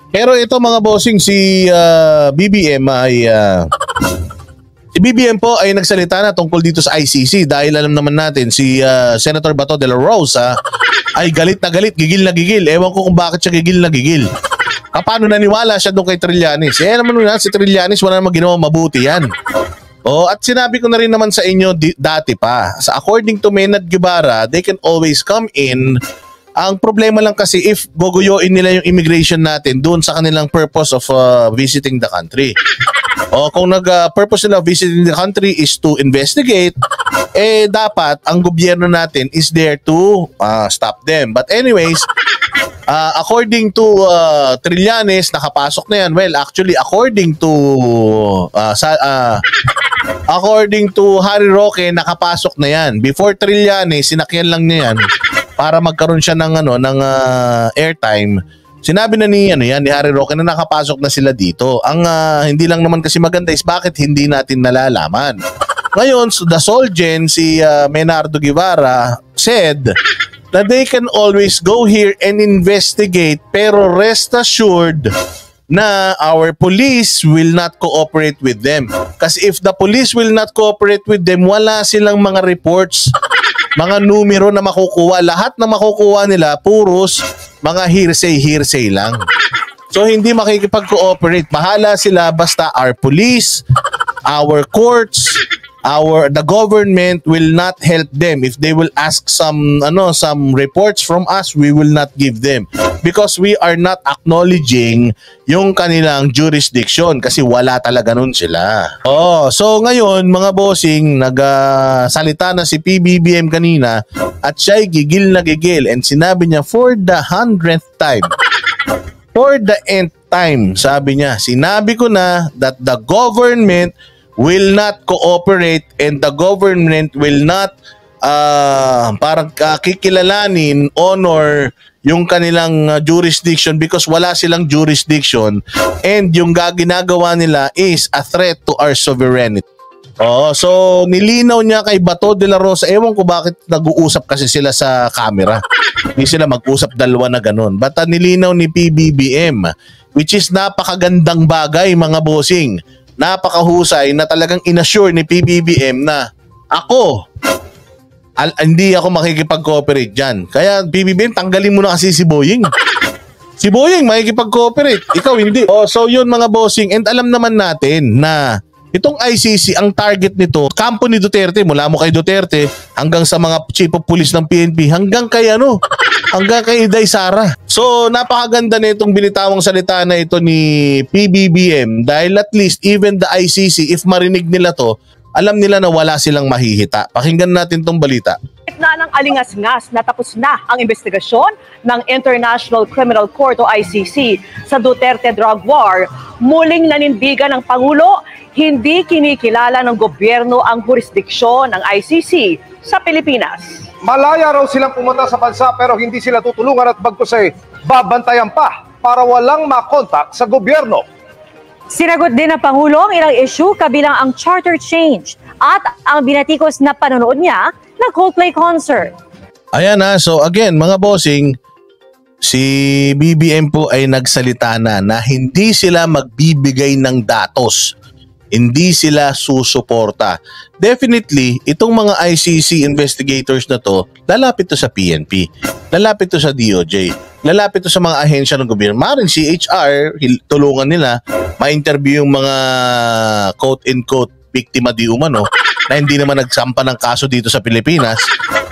Pero ito mga bossing, si BBM ay si BBM po ay nagsalita na tungkol dito sa ICC dahil alam naman natin si Senator Bato de la Rosa ay galit na galit, gigil na gigil. Ewan ko kung bakit siya gigil na gigil. Paano naniwala siya doon kay Trillanes? Naman na, si Trillanes wala namang ginawa mabuti yan. At sinabi ko na rin naman sa inyo dati pa, according to Maynard Guevara, they can always come in. Ang problema lang kasi if gogoyoin nila yung immigration natin doon sa kanilang purpose of visiting the country. Kung purpose nila visiting the country is to investigate, dapat ang gobyerno natin is there to stop them. But anyways, according to Trillanes, nakapasok na yan. Well, actually, according to Harry Roque, nakapasok na yan. Before Trillanes, sinakyan lang niya yan para magkaroon siya ng airtime. Sinabi na ni Harry Roque na nakapasok na sila dito. Ang hindi lang naman kasi maganda is bakit hindi natin nalalaman. Ngayon, the Solgen, si Menardo Guevara said that they can always go here and investigate, pero rest assured na our police will not cooperate with them. Kasi if the police will not cooperate with them, wala silang mga reports, mga numero na makukuha. Lahat na makukuha nila, puros mga hearsay lang. So hindi makikipag-cooperate. Bahala sila, basta our police, our courts, the government will not help them. If they will ask some reports from us, we will not give them because we are not acknowledging yung kanilang jurisdiction kasi wala talaga nun sila. So ngayon mga bossing, nagsalita na si PBBM kanina at siya'y gigil na gigil and sinabi niya for the 100th time, for the nth time, sabi niya, sinabi ko na that the government will not cooperate and the government will not parang kikilalanin, honor yung kanilang jurisdiction because wala silang jurisdiction and yung ginagawa nila is a threat to our sovereignty. So nilinaw niya kay Bato de la Rosa, ewan ko bakit nag-uusap kasi sila sa camera. Hindi sila mag-usap dalawa na ganun. But nilinaw ni PBBM, which is napakagandang bagay mga bossing. Napakahusay na talagang inassure ni PBBM na hindi ako makikipag-cooperate dyan. Kaya PBBM, tanggalin mo na kasi si Boying. Si Boying makikipag-cooperate, ikaw hindi. So yun mga bossing, and alam naman natin na itong ICC, ang target nito, kampo ni Duterte, mula mo kay Duterte hanggang sa mga chief of police ng PNP, hanggang kay Inday Sara. So napakaganda na itong binitawang salita na ito ni PBBM dahil at least even the ICC, if marinig nila to, alam nila na wala silang mahihita. Pakinggan natin tong balita. Na ng alingas-ngas na tapos na ang investigasyon ng International Criminal Court o ICC sa Duterte drug war, muling nanindigan ng Pangulo, hindi kinikilala ng gobyerno ang jurisdiksyon ng ICC sa Pilipinas. Malaya raw silang pumunta sa bansa pero hindi sila tutulungan at bagkus ay babantayan pa para walang makontak sa gobyerno. Sinagot din ng Pangulo ang ilang issue kabilang ang charter change at ang binatikos na panonood niya ng Coldplay concert. Ayan so again mga bossing, si BBM po ay nagsalita na hindi sila magbibigay ng datos. Hindi sila susuporta. Definitely, itong mga ICC investigators na to, lalapit to sa PNP, lalapit to sa DOJ, lalapit to sa mga ahensya ng gobyerno. Maring CHR, tulungan nila, ma-interview yung mga quote-in-quote biktima di umano na hindi naman nagsampa ng kaso dito sa Pilipinas.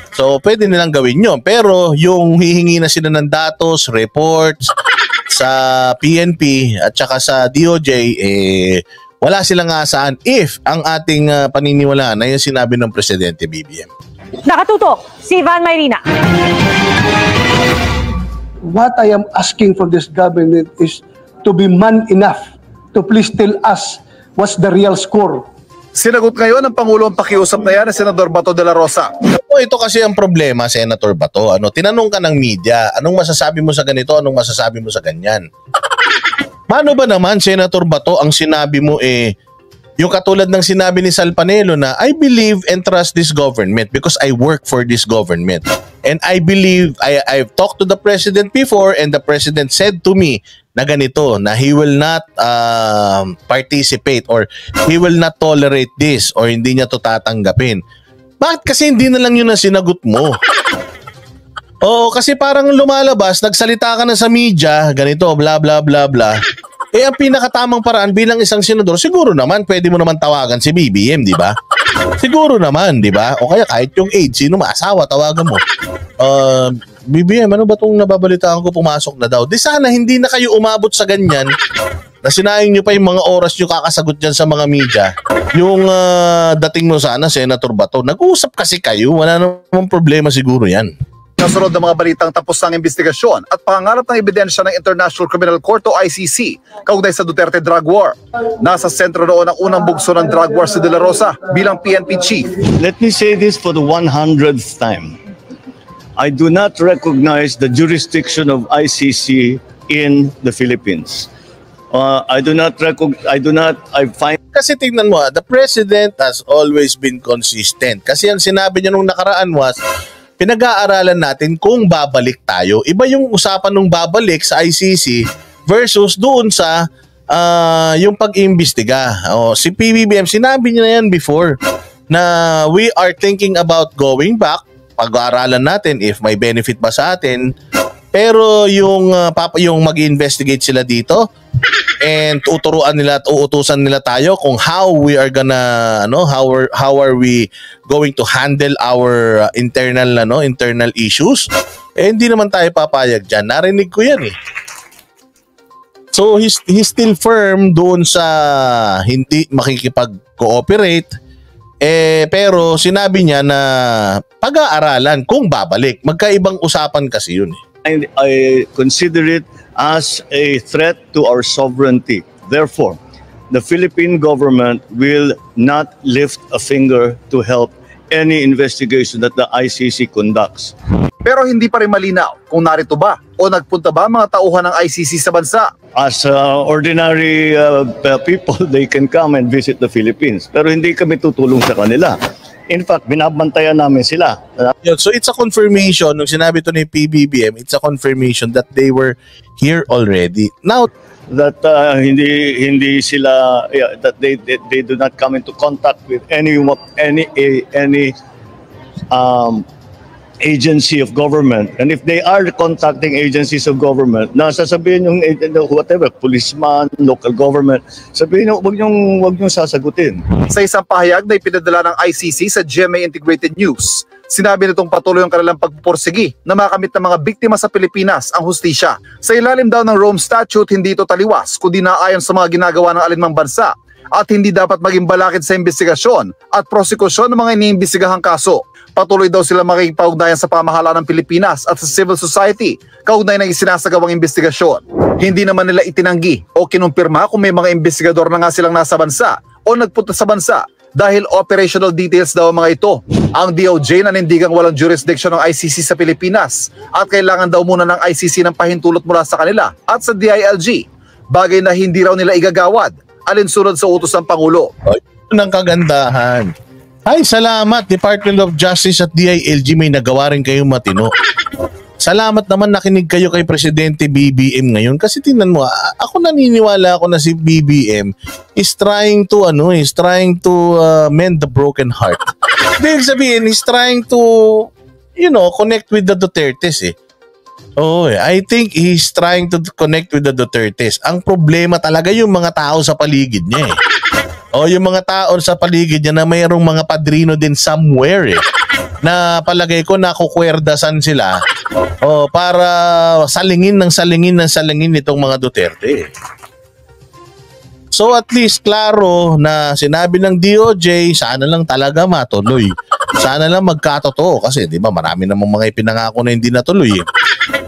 So, pwede nilang gawin yun. Pero yung hihingi na sila ng datos, reports sa PNP at saka sa DOJ, wala silang asahan if ang ating paniniwalaan na yung sinabi ng Presidente BBM. Nakatutok, si Van Mayrina. What I am asking from this government is to be man enough to please tell us what's the real score. Sinagot ngayon ng Pangulo ang pakiusap na yan ng Senador Bato de la Rosa. Ito kasi ang problema, Senator Bato. Tinanong ka ng media, anong masasabi mo sa ganito, anong masasabi mo sa ganyan? Paano ba naman, Senator Bato, ang sinabi mo Yung katulad ng sinabi ni Sal Panelo na I believe and trust this government because I work for this government. And I believe, I've talked to the president before and the president said to me na ganito, na he will not participate or he will not tolerate this or hindi niya to tatanggapin. Bakit kasi hindi na lang yun ang sinagot mo? Oo, kasi parang lumalabas, nagsalita ka na sa media, ganito, bla bla bla bla. Eh, ang pinakatamang paraan bilang isang senador, siguro naman, pwede mo naman tawagan si BBM, di ba? Siguro naman, di ba? O kaya kahit yung aide, sino maasawa, tawagan mo. BBM, ano ba itong nababalitaan ko pumasok na daw? Di sana hindi na kayo umabot sa ganyan na sinayang nyo pa yung mga oras nyo kakasagot dyan sa mga media. Yung dating mo sana, Senator Bato, nag-uusap kasi kayo, wala namang problema siguro yan. Nasunod ng mga balitang tapos ng investigasyon at pangangalap ng ebidensya ng International Criminal Court o ICC kaugnay sa Duterte drug war. Nasa sentro noon ang unang bugso ng drug war si De La Rosa bilang PNP chief. Let me say this for the 100th time. I do not recognize the jurisdiction of ICC in the Philippines. I find... Kasi tingnan mo, the president has always been consistent. Kasi ang sinabi niya nung nakaraan was, pinag-aaralan natin kung babalik tayo. Iba yung usapan nung babalik sa ICC versus doon sa yung pag-iimbestiga. Si PBBM, sinabi niya na yan before na we are thinking about going back. Pag-aaralan natin if may benefit ba sa atin. Pero yung mag-investigate sila dito and tuturuan nila at uutusan nila tayo kung how we are gonna how are we going to handle our internal issues, hindi naman tayo papayag diyan. Narinig ko yan eh. So he's still firm doon sa hindi makikipag-cooperate, pero sinabi niya na pag-aaralan kung babalik. Magkaibang usapan kasi yun eh. I consider it as a threat to our sovereignty. Therefore, the Philippine government will not lift a finger to help any investigation that the ICC conducts. Pero hindi pa rin malinaw kung narito ba o nagpunta ba mga tauhan ng ICC sa bansa. As ordinary people, they can come and visit the Philippines. Pero hindi kami tutulong sa kanila. In fact, binabantayan namin sila. So it's a confirmation, nung sinabi to ni PBBM, it's a confirmation that they were here already. Now, that hindi sila that they do not come into contact with any agency of government, and if they are contacting agencies of government, sasabihin yung whatever, policeman, local government, sabihin wag niyong sasagutin. Sa isang pahayag na ipinadala ng ICC sa GMA Integrated News, sinabi nitong patuloy ang kanilang pagpupursigi na makamit ng mga biktima sa Pilipinas ang hustisya. Sa ilalim daw ng Rome Statute, hindi ito taliwas kundi naayon sa mga ginagawa ng alinmang bansa at hindi dapat maging balakid sa investigasyon at prosekusyon ng mga iniimbestigahang kaso. Patuloy daw sila makikipag-ugnayan sa pamahalaan ng Pilipinas at sa civil society kaugnay ng isinasagawang investigasyon. Hindi naman nila itinanggi o kinumpirma kung may mga investigador na nga silang nasa bansa o nagpunta sa bansa dahil operational details daw ang mga ito. Ang DOJ nanindigang walang jurisdiction ng ICC sa Pilipinas at kailangan daw muna ng ICC ng pahintulot mula sa kanila at sa DILG, bagay na hindi raw nila igagawad alinsunod sa utos ng Pangulo. Yun ang kagandahan. Ay, salamat Department of Justice at DILG, may nagawa rin kayong matino. Salamat naman nakinig kayo kay Presidente BBM ngayon kasi tingnan mo, ako naniniwala ako na si BBM is trying to mend the broken heart. Dahil sabihin, he's trying to connect with the Dutertes eh. Oh, I think he's trying to connect with the Dutertes. Ang problema talaga yung mga tao sa paligid niya eh. Yung mga tao sa paligid niya na mayroong mga padrino din somewhere eh. Na palagay ko nakukwerdasan sila para salingin itong mga Duterte. So at least klaro na sinabi ng DOJ, sana lang talaga matuloy. Sana lang magkatotoo kasi 'di ba marami namang mga ipinangako na hindi natuloy.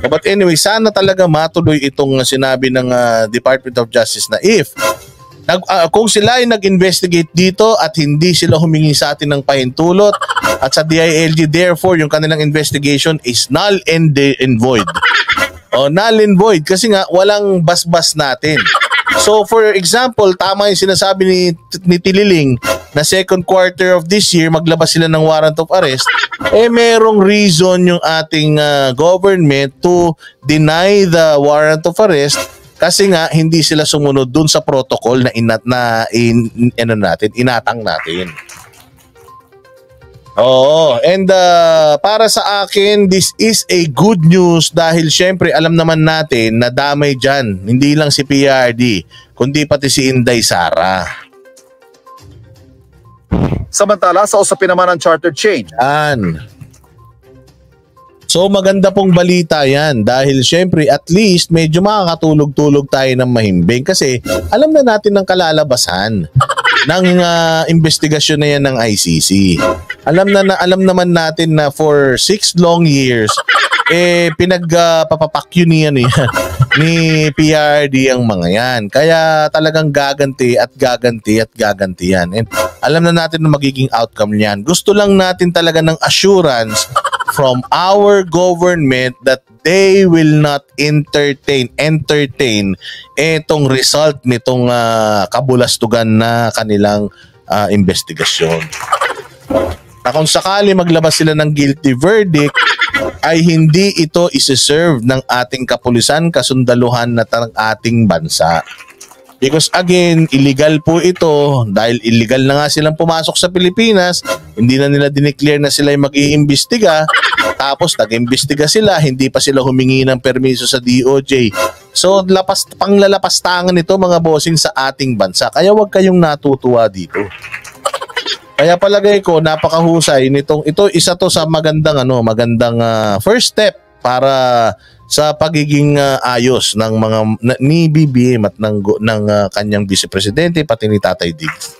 But anyway, sana talaga matuloy itong sinabi ng Department of Justice na kung sila ay nag-investigate dito at hindi sila humingi sa atin ng pahintulot at sa DILG, therefore yung kanilang investigation is null and void. Null and void kasi nga walang basbas natin. So for example, tama yung sinasabi ni Tililing na second quarter of this year maglabas sila ng warrant of arrest, merong reason yung ating government to deny the warrant of arrest kasi nga hindi sila sumunod dun sa protocol na inatang natin. Oo, and para sa akin, this is a good news dahil syempre alam naman natin na damay dyan. Hindi lang si PRD, kundi pati si Inday Sara. Samantala, sa usapin naman ng charter change. Yan. So maganda pong balita yan dahil syempre at least medyo makakatulog-tulog tayo ng mahimbing kasi alam na natin ng kalalabasan ng investigasyon na yan ng ICC. Alam naman natin na for 6 long years pinagpapapakyo niya ni PRD ang mga yan. Kaya talagang gaganti yan. And alam na natin na magiging outcome niyan. Gusto lang natin talaga ng assurance from our government that they will not entertain etong result nitong kabulastugan na kanilang investigasyon. Na kung sakali maglabas sila ng guilty verdict, ay hindi ito isi-serve ng ating kapulisan, kasundaluhan na ng ating bansa. Because again, illegal po ito dahil illegal na nga silang pumasok sa Pilipinas, hindi na nila dineclare na sila yung mag-iimbestiga, tapos nag-imbestiga sila, hindi pa sila humingi ng permiso sa DOJ. So panglalapastangan ito mga bossing sa ating bansa. Kaya huwag kayong natutuwa dito. Kaya palagay ko napakahusay nitong isa to sa magandang first step para sa pagiging ayos ng mga ni BBM at ng kanyang vice presidente pati ni Tatay Diggs.